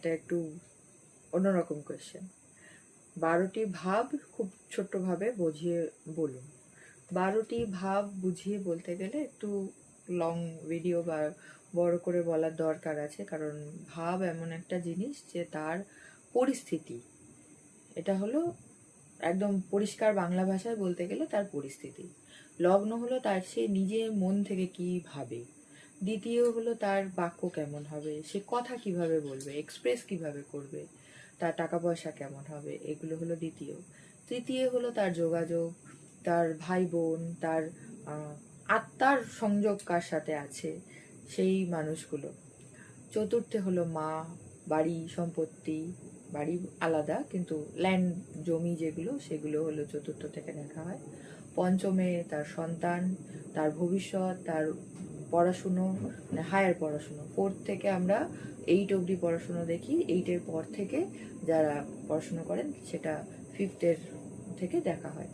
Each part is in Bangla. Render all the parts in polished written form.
এটা একটু অন্যরকম কোয়েশ্চেন। 12টি ভাব খুব ছোট্টভাবে বুঝিয়ে বলুন। 12টি ভাব বুঝিয়ে বলতে গেলে একটু লং ভিডিও বা বড় করে বলার দরকার আছে, কারণ ভাব এমন একটা জিনিস যে তার পরিস্থিতি, এটা হলো একদম পরিষ্কার বাংলা ভাষায় বলতে গেলে তার পরিস্থিতি। লগ্ন হলো তার সে নিজের মন থেকে কি ভাবে। দ্বিতীয় হলো তার বাক্য কেমন হবে, সে কথা কিভাবে বলবে, এক্সপ্রেস কিভাবে করবে, তার টাকা পয়সা কেমন হবে, এগুলো হলো দ্বিতীয়। তৃতীয় হলো তার যোগাযোগ, তার ভাই বোন, তার আত্মার সংযোগ কার সাথে আছে সেই মানুষগুলো। চতুর্থে হলো মা, বাড়ি সম্পত্তি, বাড়ি আলাদা কিন্তু ল্যান্ড জমি যেগুলো সেগুলো হলো চতুর্থ থেকে দেখা হয়। পঞ্চমে তার সন্তান, তার ভবিষ্যৎ, তার পড়াশুনো, মানে হায়ার পড়াশুনো। 4 থেকে আমরা 8 অবধি পড়াশুনো দেখি, 8-এর পর থেকে যারা পড়াশুনো করেন সেটা 5th-এর থেকে দেখা হয়।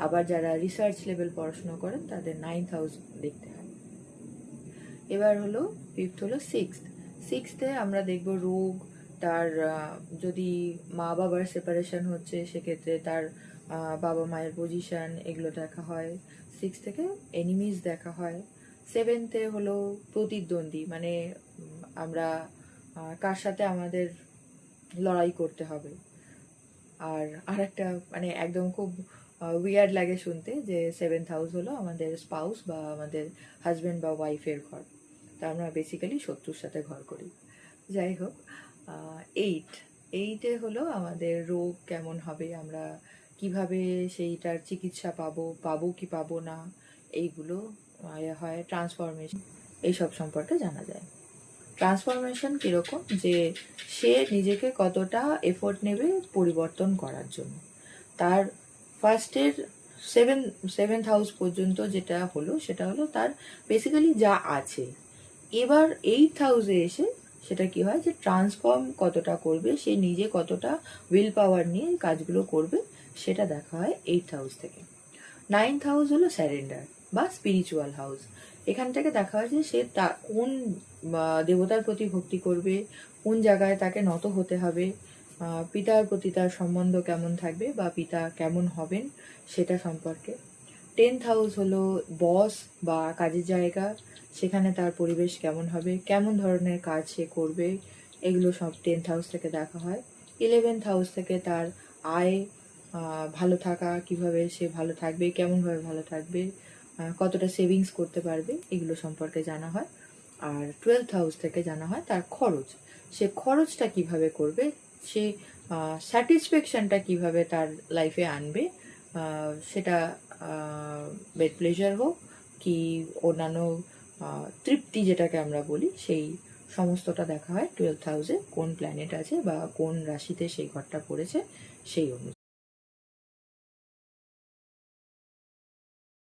আবার যারা রিসার্চ লেভেল পড়াশুনো করেন তাদের 9th হাউস দেখতে হয়। এবার হলো 5th হলো 6th-এ আমরা দেখব রোগ, তার যদি মা বাবার সেপারেশন হচ্ছে সেক্ষেত্রে তার বাবা মায়ের পজিশন, এগুলো দেখা হয়। 6 থেকে এনিমিজ দেখা হয়। 7th-এ হলো প্রতিদ্বন্দ্বী, মানে আমরা কার সাথে আমাদের লড়াই করতে হবে। আর একটা মানে একদম খুব উইয়ার্ড লাগে শুনতে যে 7th হাউস হলো আমাদের স্পাউস বা আমাদের হাজব্যান্ড বা ওয়াইফের ঘর, তা আমরা বেসিক্যালি শত্রুর সাথে ঘর করি। যাই হোক, 8-এ হলো আমাদের রোগ কেমন হবে, আমরা কিভাবে সেইটার চিকিৎসা পাবো কি পাবো না, এইগুলো হয়। ট্রান্সফরমেশন, এইসব সম্পর্কে জানা যায়। ট্রান্সফরমেশন কীরকম, যে সে নিজেকে কতটা এফোর্ট নেবে পরিবর্তন করার জন্য। তার ফার্স্টের 7th হাউস পর্যন্ত যেটা হলো সেটা হলো তার বেসিক্যালি যা আছে। এবার 8th হাউসে এসে সেটা কি হয় যে ট্রান্সফর্ম কতটা করবে, সে নিজে কতটা উইল পাওয়ার নিয়ে কাজগুলো করবে, সেটা দেখা হয় 8th হাউস থেকে। 9th হাউস হলো স্যারেন্ডার বা স্পিরিচুয়াল হাউস। এখান থেকে দেখা হয় যে সে কোন দেবতার প্রতি ভক্তি করবে, কোন জায়গায় তাকে নত হতে হবে, পিতার প্রতি তার সম্বন্ধ কেমন থাকবে বা পিতা কেমন হবেন সেটা সম্পর্কে। 10th হাউস হলো বস বা কাজের জায়গা, সেখানে তার পরিবেশ কেমন হবে, কেমন ধরনের কাজ সে করবে, এগুলো সব 10th হাউস থেকে দেখা হয়। 11th হাউস থেকে তার আয়, ভালো থাকা, কিভাবে সে ভালো থাকবে, কেমনভাবে ভালো থাকবে, কতটা সেভিংস করতে পারবে, এগুলো সম্পর্কে জানা হয়। আর 12th হাউস থেকে জানা হয় তার খরচ, সে খরচটা কিভাবে করবে, সে স্যাটিসফ্যাকশনটা কিভাবে তার লাইফে আনবে, সেটা বেড প্লেজার হোক কি অন্যান্য তৃপ্তি যেটাকে আমরা বলি, সেই সমস্তটা দেখা হয় 12th হাউসে কোন প্ল্যানেট আছে বা কোন রাশিতে সেই ঘরটা পড়েছে সেই অনুযায়ী।